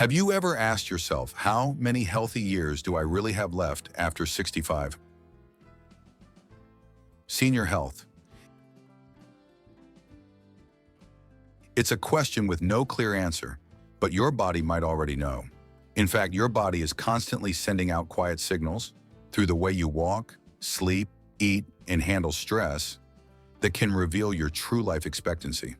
Have you ever asked yourself, how many healthy years do I really have left after 65? Senior health. It's a question with no clear answer, but your body might already know. In fact, your body is constantly sending out quiet signals through the way you walk, sleep, eat, and handle stress that can reveal your true life expectancy.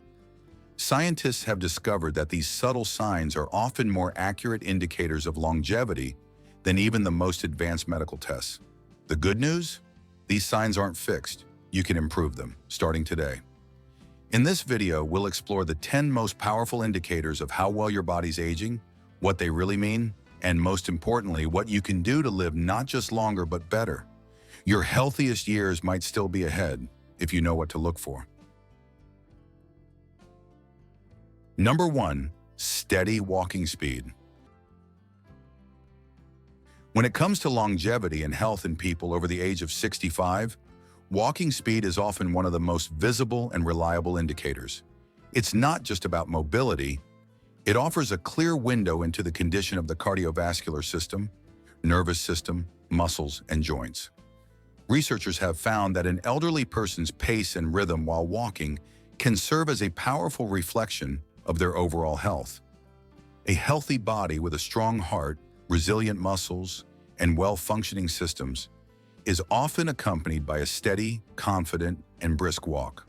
Scientists have discovered that these subtle signs are often more accurate indicators of longevity than even the most advanced medical tests. The good news? These signs aren't fixed. You can improve them, starting today. In this video, we'll explore the 10 most powerful indicators of how well your body's aging, what they really mean, and most importantly, what you can do to live not just longer but better. Your healthiest years might still be ahead if you know what to look for. Number 1, steady walking speed. When it comes to longevity and health in people over the age of 65, walking speed is often one of the most visible and reliable indicators. It's not just about mobility. It offers a clear window into the condition of the cardiovascular system, nervous system, muscles, and joints. Researchers have found that an elderly person's pace and rhythm while walking can serve as a powerful reflection of their overall health. A healthy body with a strong heart, resilient muscles, and well-functioning systems is often accompanied by a steady, confident, and brisk walk.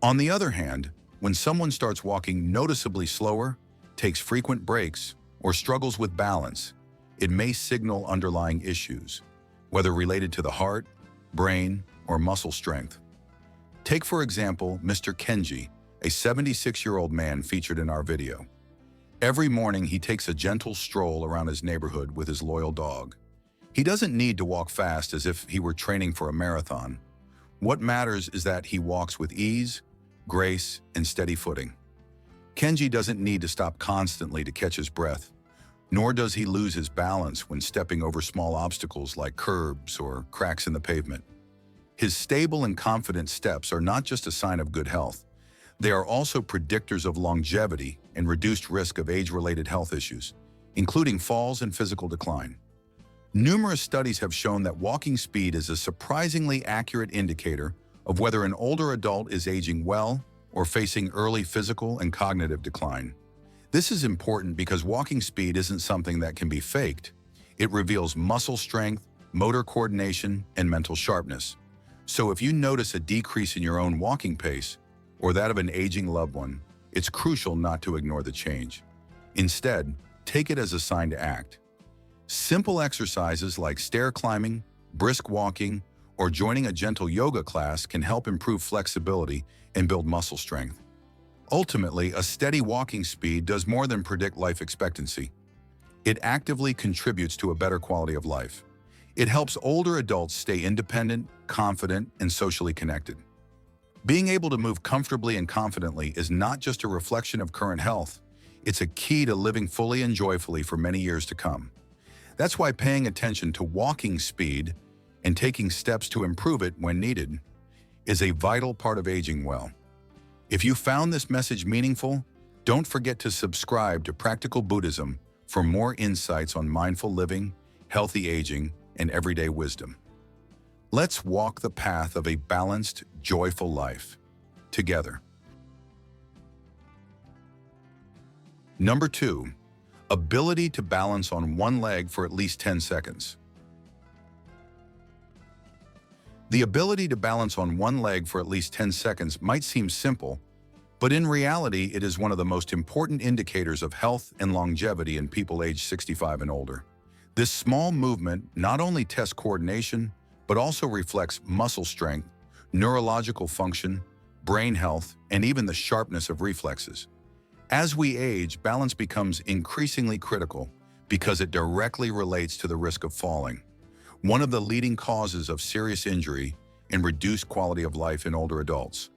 On the other hand, when someone starts walking noticeably slower, takes frequent breaks, or struggles with balance, it may signal underlying issues, whether related to the heart, brain, or muscle strength. Take, for example, Mr. Kenji, a 76-year-old man featured in our video. Every morning, he takes a gentle stroll around his neighborhood with his loyal dog. He doesn't need to walk fast as if he were training for a marathon. What matters is that he walks with ease, grace, and steady footing. Kenji doesn't need to stop constantly to catch his breath, nor does he lose his balance when stepping over small obstacles like curbs or cracks in the pavement. His stable and confident steps are not just a sign of good health. They are also predictors of longevity and reduced risk of age-related health issues, including falls and physical decline. Numerous studies have shown that walking speed is a surprisingly accurate indicator of whether an older adult is aging well or facing early physical and cognitive decline. This is important because walking speed isn't something that can be faked. It reveals muscle strength, motor coordination, and mental sharpness. So if you notice a decrease in your own walking pace, or that of an aging loved one, it's crucial not to ignore the change. Instead, take it as a sign to act. Simple exercises like stair climbing, brisk walking, or joining a gentle yoga class can help improve flexibility and build muscle strength. Ultimately, a steady walking speed does more than predict life expectancy. It actively contributes to a better quality of life. It helps older adults stay independent, confident, and socially connected. Being able to move comfortably and confidently is not just a reflection of current health, it's a key to living fully and joyfully for many years to come. That's why paying attention to walking speed and taking steps to improve it when needed is a vital part of aging well. If you found this message meaningful, don't forget to subscribe to Practical Buddhism for more insights on mindful living, healthy aging, and everyday wisdom. Let's walk the path of a balanced, joyful life together. Number 2, ability to balance on one leg for at least 10 seconds. The ability to balance on one leg for at least 10 seconds might seem simple, but in reality, it is one of the most important indicators of health and longevity in people aged 65 and older. This small movement not only tests coordination, but also reflects muscle strength, neurological function, brain health, and even the sharpness of reflexes. As we age, balance becomes increasingly critical because it directly relates to the risk of falling, one of the leading causes of serious injury and reduced quality of life in older adults.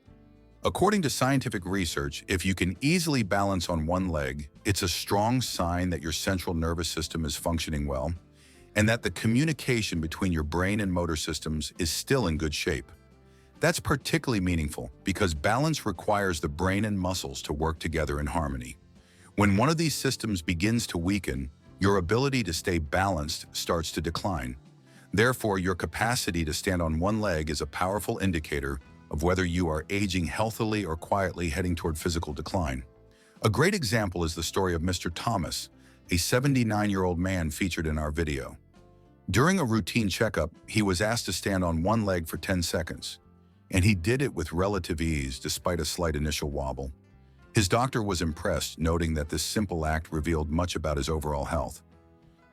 According to scientific research, if you can easily balance on one leg, it's a strong sign that your central nervous system is functioning well and that the communication between your brain and motor systems is still in good shape. That's particularly meaningful because balance requires the brain and muscles to work together in harmony. When one of these systems begins to weaken, your ability to stay balanced starts to decline. Therefore, your capacity to stand on one leg is a powerful indicator of whether you are aging healthily or quietly heading toward physical decline. A great example is the story of Mr. Thomas, a 79-year-old man featured in our video. During a routine checkup, he was asked to stand on one leg for 10 seconds, and he did it with relative ease despite a slight initial wobble. His doctor was impressed, noting that this simple act revealed much about his overall health.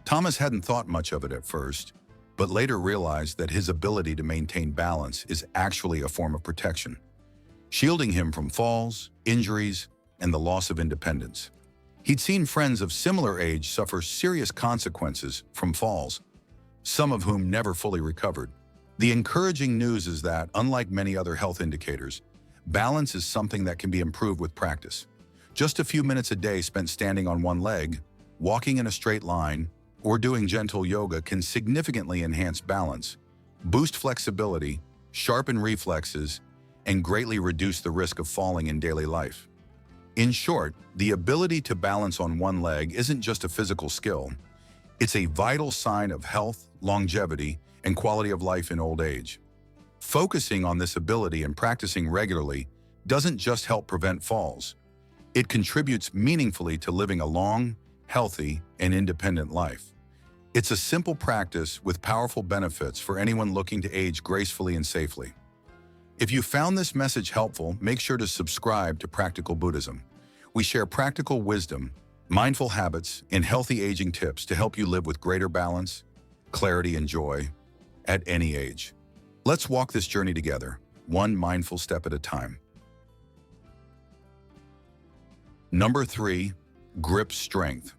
Thomas hadn't thought much of it at first, but later realized that his ability to maintain balance is actually a form of protection, shielding him from falls, injuries, and the loss of independence. He'd seen friends of similar age suffer serious consequences from falls, some of whom never fully recovered. The encouraging news is that, unlike many other health indicators, balance is something that can be improved with practice. Just a few minutes a day spent standing on one leg, walking in a straight line, or doing gentle yoga can significantly enhance balance, boost flexibility, sharpen reflexes, and greatly reduce the risk of falling in daily life. In short, the ability to balance on one leg isn't just a physical skill. It's a vital sign of health, longevity, and quality of life in old age. Focusing on this ability and practicing regularly doesn't just help prevent falls. It contributes meaningfully to living a long, healthy, and independent life. It's a simple practice with powerful benefits for anyone looking to age gracefully and safely. If you found this message helpful, make sure to subscribe to Practical Buddhism. We share practical wisdom, mindful habits, and healthy aging tips to help you live with greater balance, clarity, and joy at any age. Let's walk this journey together, one mindful step at a time. Number 3, grip strength.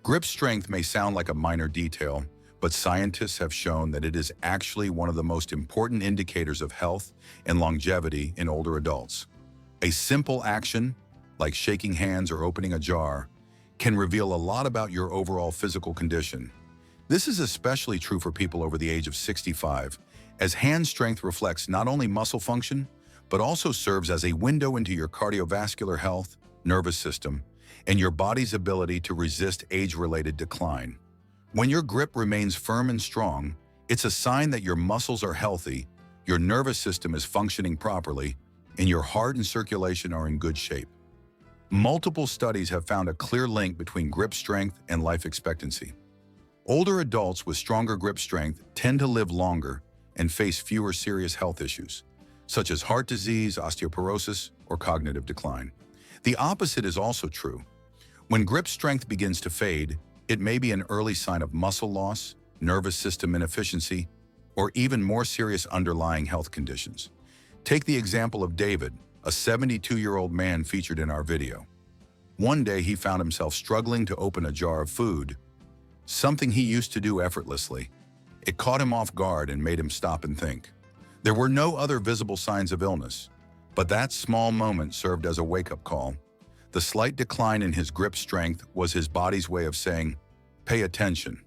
Grip strength may sound like a minor detail, but scientists have shown that it is actually one of the most important indicators of health and longevity in older adults. A simple action, like shaking hands or opening a jar, can reveal a lot about your overall physical condition. This is especially true for people over the age of 65, as hand strength reflects not only muscle function, but also serves as a window into your cardiovascular health, nervous system, and your body's ability to resist age-related decline. When your grip remains firm and strong, it's a sign that your muscles are healthy, your nervous system is functioning properly, and your heart and circulation are in good shape. Multiple studies have found a clear link between grip strength and life expectancy. Older adults with stronger grip strength tend to live longer and face fewer serious health issues, such as heart disease, osteoporosis, or cognitive decline. The opposite is also true. When grip strength begins to fade, it may be an early sign of muscle loss, nervous system inefficiency, or even more serious underlying health conditions. Take the example of David, a 72-year-old man featured in our video. One day he found himself struggling to open a jar of food, something he used to do effortlessly. It caught him off guard and made him stop and think. There were no other visible signs of illness, but that small moment served as a wake-up call. The slight decline in his grip strength was his body's way of saying, "Pay attention."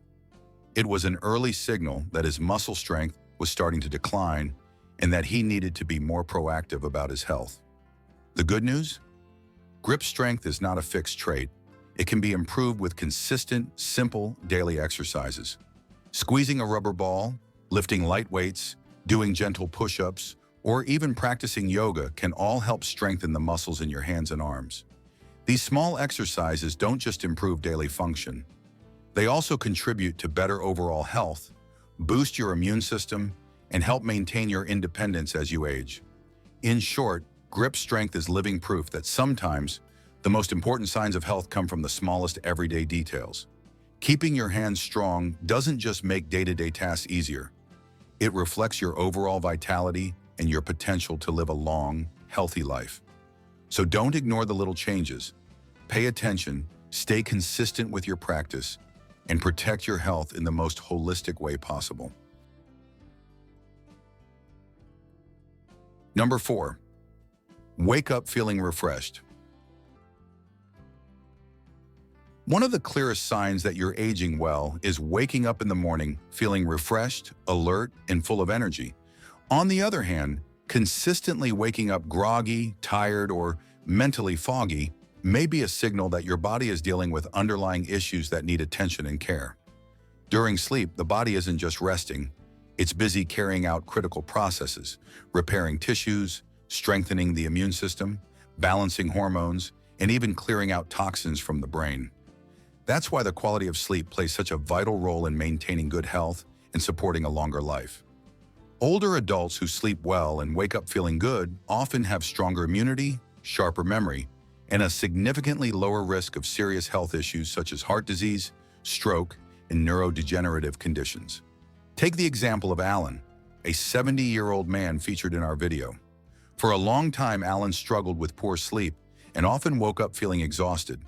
It was an early signal that his muscle strength was starting to decline and that he needed to be more proactive about his health. The good news? Grip strength is not a fixed trait. It can be improved with consistent, simple, daily exercises. Squeezing a rubber ball, lifting light weights, doing gentle push-ups, or even practicing yoga can all help strengthen the muscles in your hands and arms. These small exercises don't just improve daily function. They also contribute to better overall health, boost your immune system, and help maintain your independence as you age. In short, grip strength is living proof that sometimes the most important signs of health come from the smallest everyday details. Keeping your hands strong doesn't just make day-to-day tasks easier. It reflects your overall vitality and your potential to live a long, healthy life. So don't ignore the little changes. Pay attention, stay consistent with your practice, and protect your health in the most holistic way possible. Number 4, wake up feeling refreshed. One of the clearest signs that you're aging well is waking up in the morning feeling refreshed, alert, and full of energy. On the other hand, consistently waking up groggy, tired, or mentally foggy, may be a signal that your body is dealing with underlying issues that need attention and care. During sleep, the body isn't just resting, it's busy carrying out critical processes, repairing tissues, strengthening the immune system, balancing hormones, and even clearing out toxins from the brain. That's why the quality of sleep plays such a vital role in maintaining good health and supporting a longer life. Older adults who sleep well and wake up feeling good often have stronger immunity, sharper memory, and a significantly lower risk of serious health issues such as heart disease, stroke, and neurodegenerative conditions. Take the example of Alan, a 70-year-old man featured in our video. For a long time, Alan struggled with poor sleep and often woke up feeling exhausted.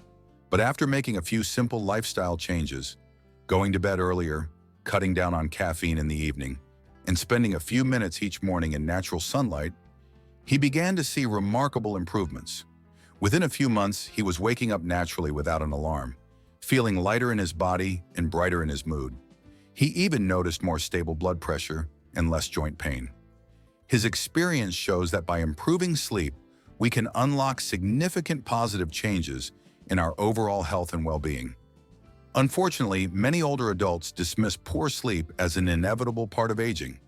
But after making a few simple lifestyle changes, going to bed earlier, cutting down on caffeine in the evening, and spending a few minutes each morning in natural sunlight, he began to see remarkable improvements. Within a few months, he was waking up naturally without an alarm, feeling lighter in his body and brighter in his mood. He even noticed more stable blood pressure and less joint pain. His experience shows that by improving sleep, we can unlock significant positive changes in our overall health and well-being. Unfortunately, many older adults dismiss poor sleep as an inevitable part of aging.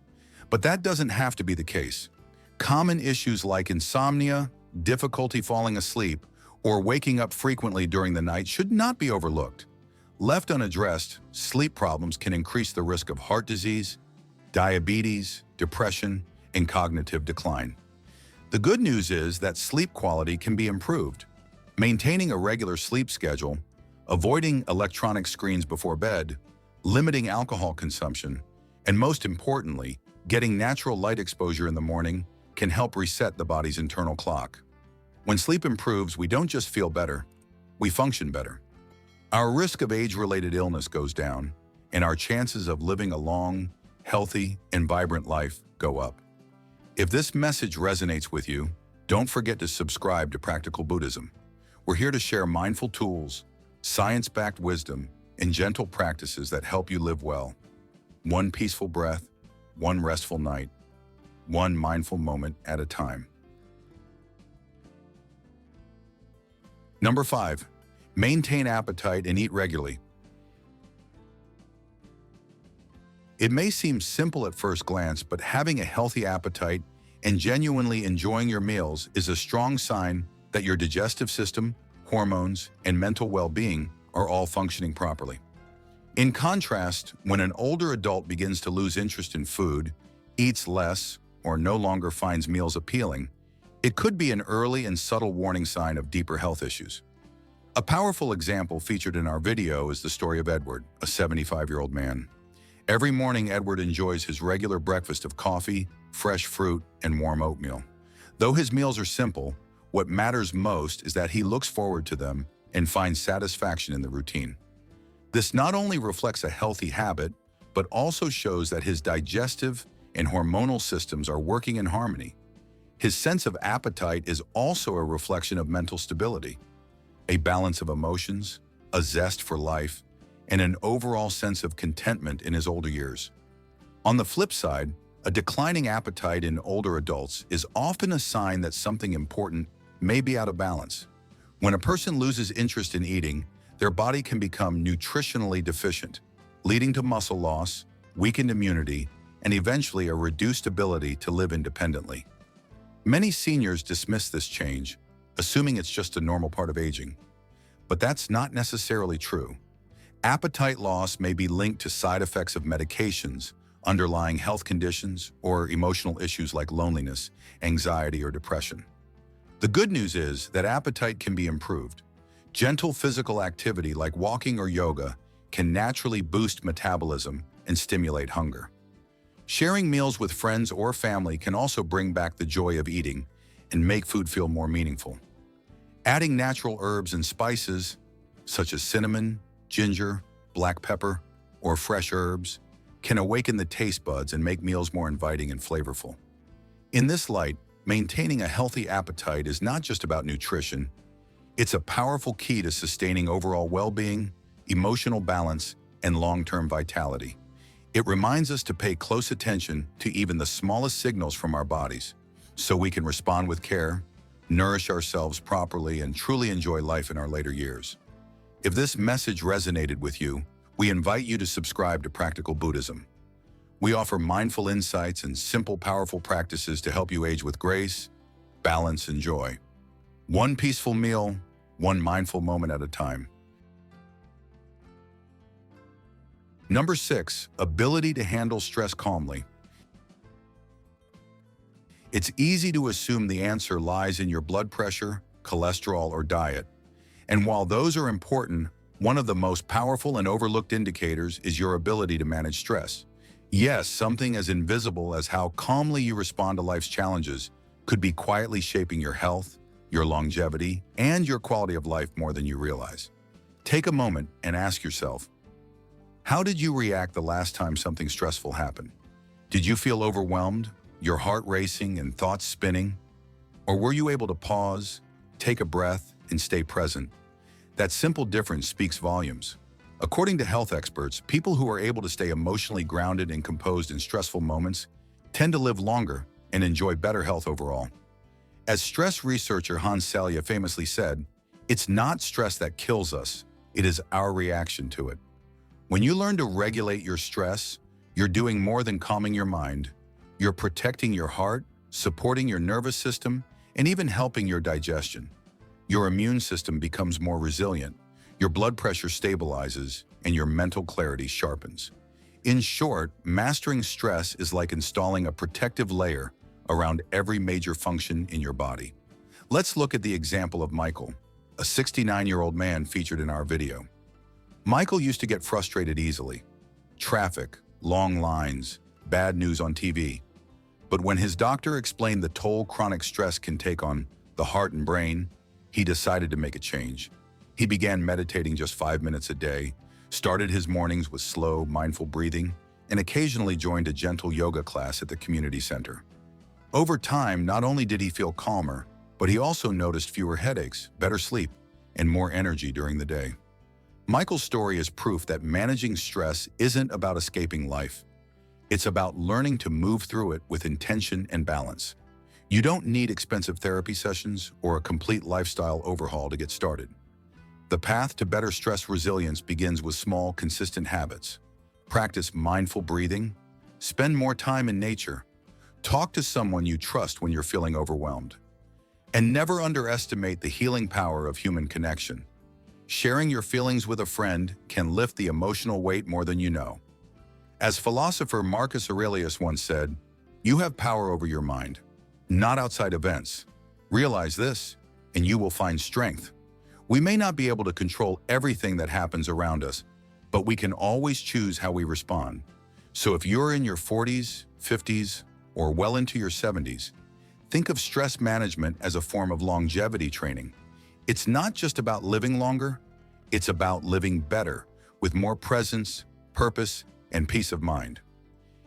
But that doesn't have to be the case. Common issues like insomnia, difficulty falling asleep, or waking up frequently during the night should not be overlooked. Left unaddressed, sleep problems can increase the risk of heart disease, diabetes, depression, and cognitive decline. The good news is that sleep quality can be improved. Maintaining a regular sleep schedule, avoiding electronic screens before bed, limiting alcohol consumption, and most importantly, getting natural light exposure in the morning can help reset the body's internal clock. When sleep improves, we don't just feel better, we function better. Our risk of age-related illness goes down, and our chances of living a long, healthy, and vibrant life go up. If this message resonates with you, don't forget to subscribe to Practical Buddhism. We're here to share mindful tools, science-backed wisdom, and gentle practices that help you live well. One peaceful breath, one restful night, one mindful moment at a time. Number 5. Maintain appetite and eat regularly. It may seem simple at first glance, but having a healthy appetite and genuinely enjoying your meals is a strong sign that your digestive system, hormones, and mental well-being are all functioning properly. In contrast, when an older adult begins to lose interest in food, eats less, or no longer finds meals appealing, it could be an early and subtle warning sign of deeper health issues. A powerful example featured in our video is the story of Edward, a 75-year-old man. Every morning, Edward enjoys his regular breakfast of coffee, fresh fruit, and warm oatmeal. Though his meals are simple, what matters most is that he looks forward to them and finds satisfaction in the routine. This not only reflects a healthy habit, but also shows that his digestive and hormonal systems are working in harmony. His sense of appetite is also a reflection of mental stability, a balance of emotions, a zest for life, and an overall sense of contentment in his older years. On the flip side, a declining appetite in older adults is often a sign that something important may be out of balance. When a person loses interest in eating, their body can become nutritionally deficient, leading to muscle loss, weakened immunity, and eventually a reduced ability to live independently. Many seniors dismiss this change, assuming it's just a normal part of aging. But that's not necessarily true. Appetite loss may be linked to side effects of medications, underlying health conditions, or emotional issues like loneliness, anxiety, or depression. The good news is that appetite can be improved. Gentle physical activity like walking or yoga can naturally boost metabolism and stimulate hunger. Sharing meals with friends or family can also bring back the joy of eating and make food feel more meaningful. Adding natural herbs and spices, such as cinnamon, ginger, black pepper, or fresh herbs, can awaken the taste buds and make meals more inviting and flavorful. In this light, maintaining a healthy appetite is not just about nutrition, it's a powerful key to sustaining overall well-being, emotional balance, and long-term vitality. It reminds us to pay close attention to even the smallest signals from our bodies, so we can respond with care, nourish ourselves properly, and truly enjoy life in our later years. If this message resonated with you, we invite you to subscribe to Practical Buddhism. We offer mindful insights and simple, powerful practices to help you age with grace, balance, and joy. One peaceful meal, one mindful moment at a time. Number 6, ability to handle stress calmly. It's easy to assume the answer lies in your blood pressure, cholesterol, or diet. And while those are important, one of the most powerful and overlooked indicators is your ability to manage stress. Yes, something as invisible as how calmly you respond to life's challenges could be quietly shaping your health, your longevity, and your quality of life more than you realize. Take a moment and ask yourself, how did you react the last time something stressful happened? Did you feel overwhelmed, your heart racing and thoughts spinning? Or were you able to pause, take a breath, and stay present? That simple difference speaks volumes. According to health experts, people who are able to stay emotionally grounded and composed in stressful moments tend to live longer and enjoy better health overall. As stress researcher Hans Selye famously said, "It's not stress that kills us, it is our reaction to it." When you learn to regulate your stress, you're doing more than calming your mind. You're protecting your heart, supporting your nervous system, and even helping your digestion. Your immune system becomes more resilient, your blood pressure stabilizes, and your mental clarity sharpens. In short, mastering stress is like installing a protective layer around every major function in your body. Let's look at the example of Michael, a 69-year-old man featured in our video. Michael used to get frustrated easily. Traffic, long lines, bad news on TV. But when his doctor explained the toll chronic stress can take on the heart and brain, he decided to make a change. He began meditating just 5 minutes a day, started his mornings with slow, mindful breathing, and occasionally joined a gentle yoga class at the community center. Over time, not only did he feel calmer, but he also noticed fewer headaches, better sleep, and more energy during the day. Michael's story is proof that managing stress isn't about escaping life. It's about learning to move through it with intention and balance. You don't need expensive therapy sessions or a complete lifestyle overhaul to get started. The path to better stress resilience begins with small, consistent habits. Practice mindful breathing, spend more time in nature, talk to someone you trust when you're feeling overwhelmed, and never underestimate the healing power of human connection. Sharing your feelings with a friend can lift the emotional weight more than you know. As philosopher Marcus Aurelius once said, "You have power over your mind, not outside events. Realize this, and you will find strength." We may not be able to control everything that happens around us, but we can always choose how we respond. So if you're in your 40s, 50s, or well into your 70s, think of stress management as a form of longevity training. It's not just about living longer, it's about living better, with more presence, purpose, and peace of mind.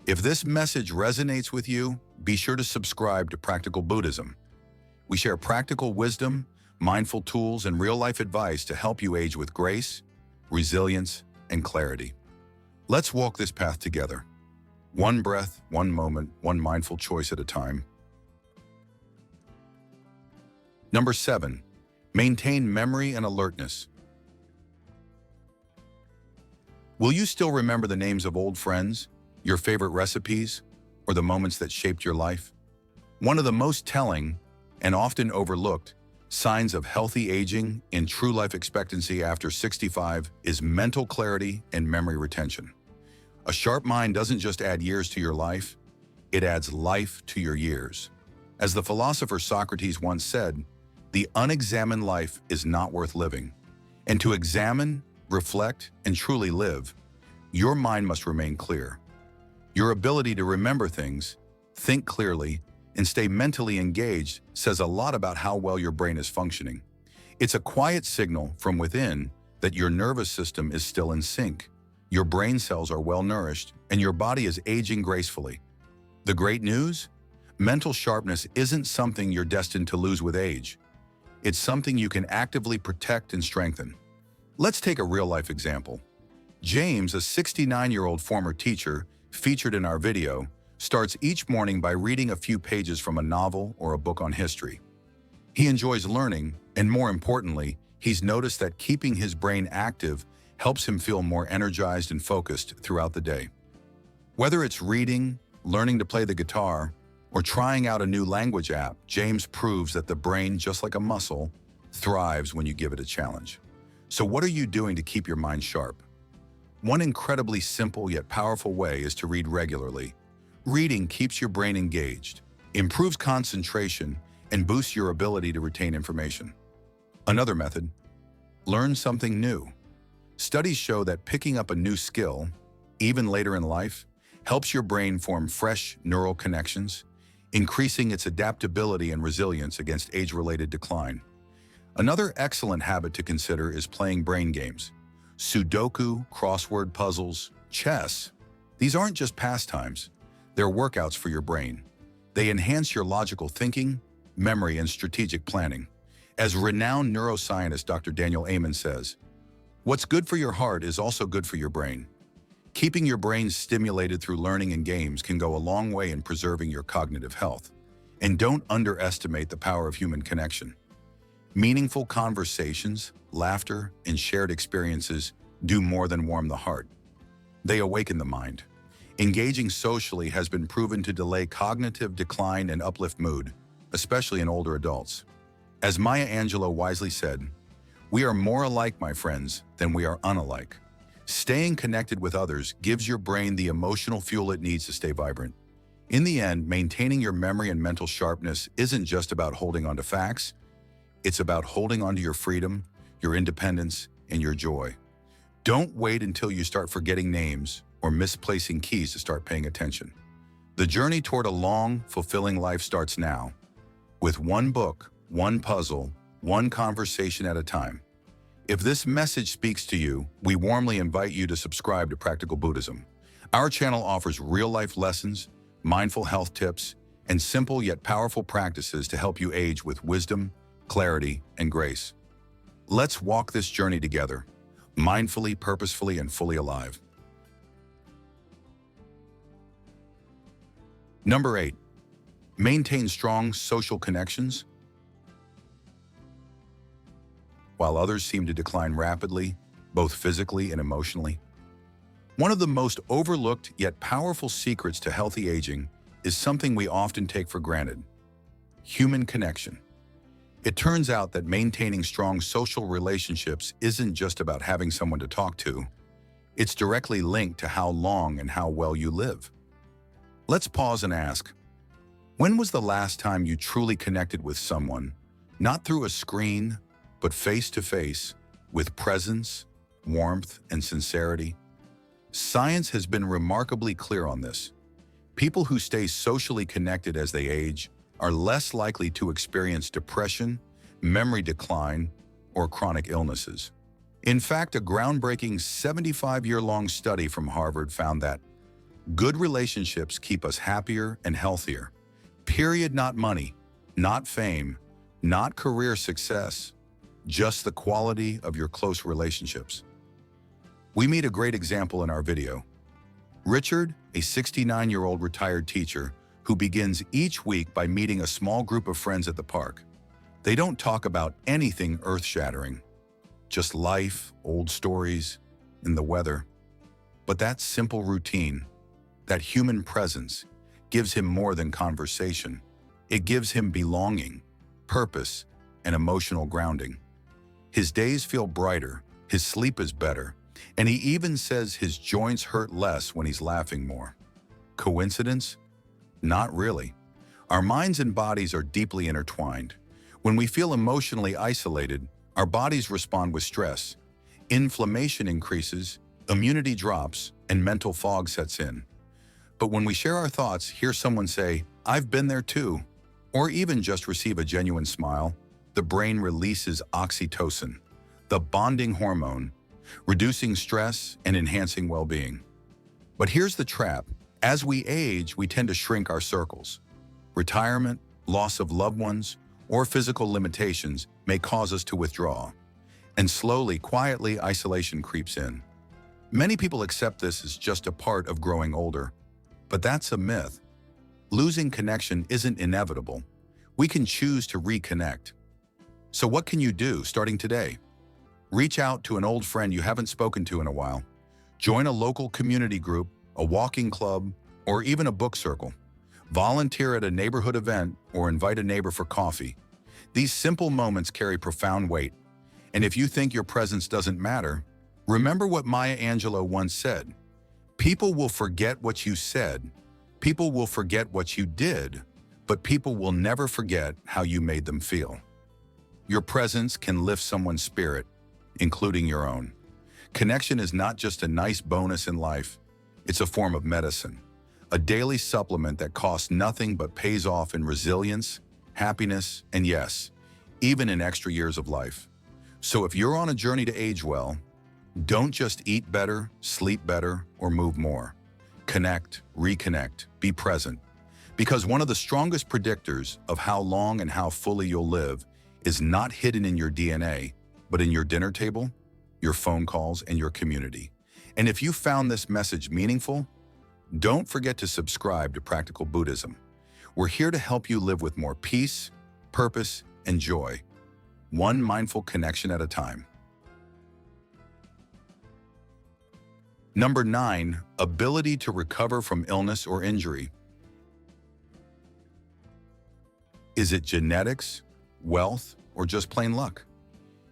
If this message resonates with you, be sure to subscribe to Practical Buddhism. We share practical wisdom, mindful tools, and real-life advice to help you age with grace, resilience, and clarity. Let's walk this path together. One breath, one moment, one mindful choice at a time. Number 7, maintain memory and alertness. Will you still remember the names of old friends, your favorite recipes, or the moments that shaped your life? One of the most telling and often overlooked signs of healthy aging and true life expectancy after 65 is mental clarity and memory retention. A sharp mind doesn't just add years to your life, it adds life to your years. As the philosopher Socrates once said, "The unexamined life is not worth living." And to examine, reflect, and truly live, your mind must remain clear. Your ability to remember things, think clearly, and stay mentally engaged says a lot about how well your brain is functioning. It's a quiet signal from within that your nervous system is still in sync, your brain cells are well nourished, and your body is aging gracefully. The great news? Mental sharpness isn't something you're destined to lose with age. It's something you can actively protect and strengthen. Let's take a real-life example. James, a 69-year-old former teacher featured in our video, starts each morning by reading a few pages from a novel or a book on history. He enjoys learning, and more importantly, he's noticed that keeping his brain active helps him feel more energized and focused throughout the day. Whether it's reading, learning to play the guitar, or trying out a new language app, James proves that the brain, just like a muscle, thrives when you give it a challenge. So what are you doing to keep your mind sharp? One incredibly simple yet powerful way is to read regularly. Reading keeps your brain engaged, improves concentration, and boosts your ability to retain information. Another method: learn something new. Studies show that picking up a new skill, even later in life, helps your brain form fresh neural connections, increasing its adaptability and resilience against age-related decline. Another excellent habit to consider is playing brain games. Sudoku, crossword puzzles, chess. These aren't just pastimes, they're workouts for your brain. They enhance your logical thinking, memory, and strategic planning. As renowned neuroscientist Dr. Daniel Amen says, "What's good for your heart is also good for your brain." Keeping your brain stimulated through learning and games can go a long way in preserving your cognitive health. And don't underestimate the power of human connection. Meaningful conversations, laughter, and shared experiences do more than warm the heart. They awaken the mind. Engaging socially has been proven to delay cognitive decline and uplift mood, especially in older adults. As Maya Angelou wisely said, "We are more alike, my friends, than we are unalike." Staying connected with others gives your brain the emotional fuel it needs to stay vibrant. In the end, maintaining your memory and mental sharpness isn't just about holding on to facts. It's about holding on to your freedom, your independence, and your joy. Don't wait until you start forgetting names or misplacing keys to start paying attention. The journey toward a long, fulfilling life starts now, with one book, one puzzle, one conversation at a time. If this message speaks to you, we warmly invite you to subscribe to Practical Buddhism. Our channel offers real-life lessons, mindful health tips, and simple yet powerful practices to help you age with wisdom, clarity, and grace. Let's walk this journey together, mindfully, purposefully, and fully alive. Number 8. Maintain strong social connections. While others seem to decline rapidly, both physically and emotionally, one of the most overlooked yet powerful secrets to healthy aging is something we often take for granted: human connection. It turns out that maintaining strong social relationships isn't just about having someone to talk to. It's directly linked to how long and how well you live. Let's pause and ask, when was the last time you truly connected with someone, not through a screen, but face-to-face, with presence, warmth, and sincerity? Science has been remarkably clear on this. People who stay socially connected as they age are less likely to experience depression, memory decline, or chronic illnesses. In fact, a groundbreaking 75-year-long study from Harvard found that good relationships keep us happier and healthier. Period. Not money, not fame, not career success, just the quality of your close relationships. We meet a great example in our video. Richard, a 69-year-old retired teacher who begins each week by meeting a small group of friends at the park. They don't talk about anything earth-shattering, just life, old stories, and the weather. But that simple routine, that human presence, gives him more than conversation. It gives him belonging, purpose, and emotional grounding. His days feel brighter, his sleep is better, and he even says his joints hurt less when he's laughing more. Coincidence? Not really. Our minds and bodies are deeply intertwined. When we feel emotionally isolated, our bodies respond with stress. Inflammation increases, immunity drops, and mental fog sets in. But when we share our thoughts, hear someone say, "I've been there too," or even just receive a genuine smile, the brain releases oxytocin, the bonding hormone, reducing stress and enhancing well-being. But here's the trap. As we age, we tend to shrink our circles. Retirement, loss of loved ones, or physical limitations may cause us to withdraw. And slowly, quietly, isolation creeps in. Many people accept this as just a part of growing older. But that's a myth. Losing connection isn't inevitable. We can choose to reconnect. So what can you do starting today? Reach out to an old friend you haven't spoken to in a while. Join a local community group, a walking club, or even a book circle. Volunteer at a neighborhood event or invite a neighbor for coffee. These simple moments carry profound weight. And if you think your presence doesn't matter, remember what Maya Angelou once said. People will forget what you said, people will forget what you did, but people will never forget how you made them feel. Your presence can lift someone's spirit, including your own. Connection is not just a nice bonus in life, it's a form of medicine, a daily supplement that costs nothing but pays off in resilience, happiness, and yes, even in extra years of life. So if you're on a journey to age well, don't just eat better, sleep better, or move more. Connect, reconnect, be present. Because one of the strongest predictors of how long and how fully you'll live is not hidden in your DNA, but in your dinner table, your phone calls, and your community. And if you found this message meaningful, don't forget to subscribe to Practical Buddhism. We're here to help you live with more peace, purpose, and joy, one mindful connection at a time. Number 9, ability to recover from illness or injury. Is it genetics, wealth, or just plain luck?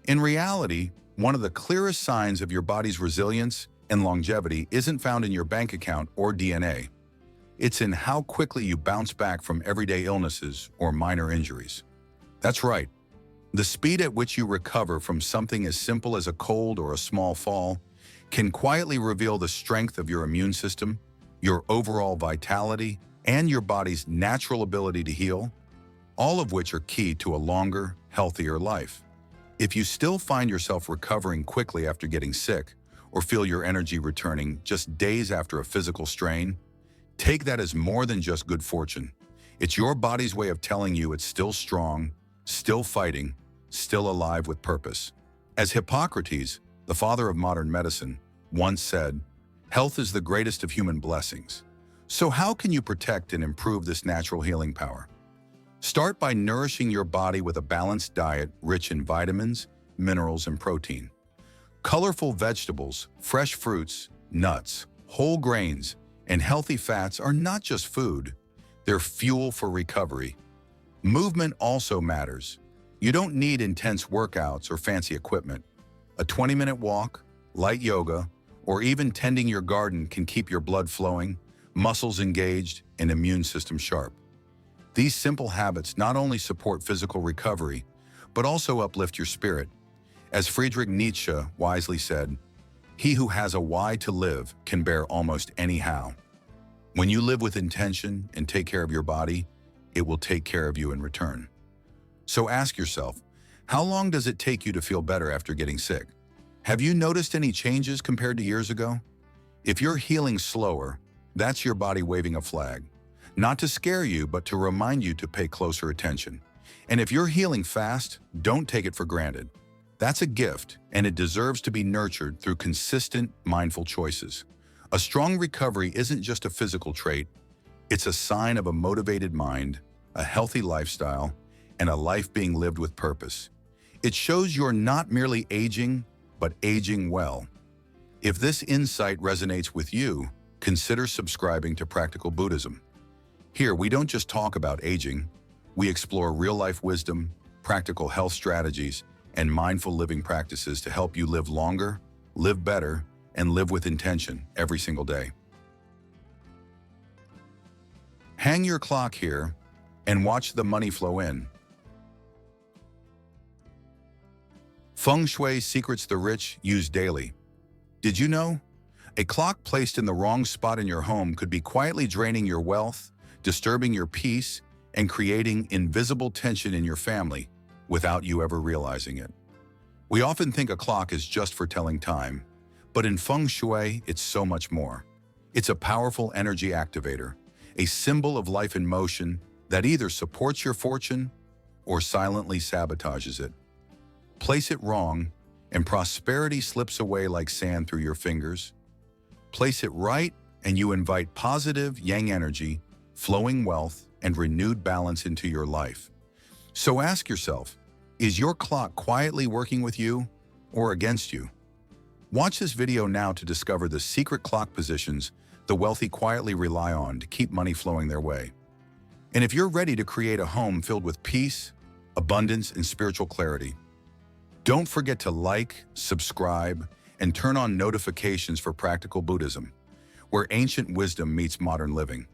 In reality, one of the clearest signs of your body's resilience and longevity isn't found in your bank account or DNA. It's in how quickly you bounce back from everyday illnesses or minor injuries. That's right. The speed at which you recover from something as simple as a cold or a small fall can quietly reveal the strength of your immune system, your overall vitality, and your body's natural ability to heal, all of which are key to a longer, healthier life. If you still find yourself recovering quickly after getting sick, or feel your energy returning just days after a physical strain, take that as more than just good fortune. It's your body's way of telling you it's still strong, still fighting, still alive with purpose. As Hippocrates, the father of modern medicine, once said, "Health is the greatest of human blessings." So how can you protect and improve this natural healing power? Start by nourishing your body with a balanced diet rich in vitamins, minerals, and protein. Colorful vegetables, fresh fruits, nuts, whole grains, and healthy fats are not just food, they're fuel for recovery. Movement also matters. You don't need intense workouts or fancy equipment. A 20-minute walk, light yoga, or even tending your garden can keep your blood flowing, muscles engaged, and immune system sharp. These simple habits not only support physical recovery, but also uplift your spirit. As Friedrich Nietzsche wisely said, "He who has a why to live can bear almost any how." When you live with intention and take care of your body, it will take care of you in return. So ask yourself, how long does it take you to feel better after getting sick? Have you noticed any changes compared to years ago? If you're healing slower, that's your body waving a flag. Not to scare you, but to remind you to pay closer attention. And if you're healing fast, don't take it for granted. That's a gift, and it deserves to be nurtured through consistent, mindful choices. A strong recovery isn't just a physical trait. It's a sign of a motivated mind, a healthy lifestyle, and a life being lived with purpose. It shows you're not merely aging, but aging well. If this insight resonates with you, consider subscribing to Practical Buddhism. Here, we don't just talk about aging, we explore real-life wisdom, practical health strategies, and mindful living practices to help you live longer, live better, and live with intention every single day. Hang your clock here and watch the money flow in. Feng Shui secrets the rich use daily. Did you know? A clock placed in the wrong spot in your home could be quietly draining your wealth, disturbing your peace, and creating invisible tension in your family without you ever realizing it. We often think a clock is just for telling time, but in Feng Shui, it's so much more. It's a powerful energy activator, a symbol of life in motion that either supports your fortune or silently sabotages it. Place it wrong, and prosperity slips away like sand through your fingers. Place it right, and you invite positive yang energy, flowing wealth, and renewed balance into your life. So ask yourself, Is your clock quietly working with you or against you? Watch this video now to discover the secret clock positions the wealthy quietly rely on to keep money flowing their way. And if you're ready to create a home filled with peace, abundance, and spiritual clarity, don't forget to like, subscribe, and turn on notifications for Practical Buddhism, where ancient wisdom meets modern living.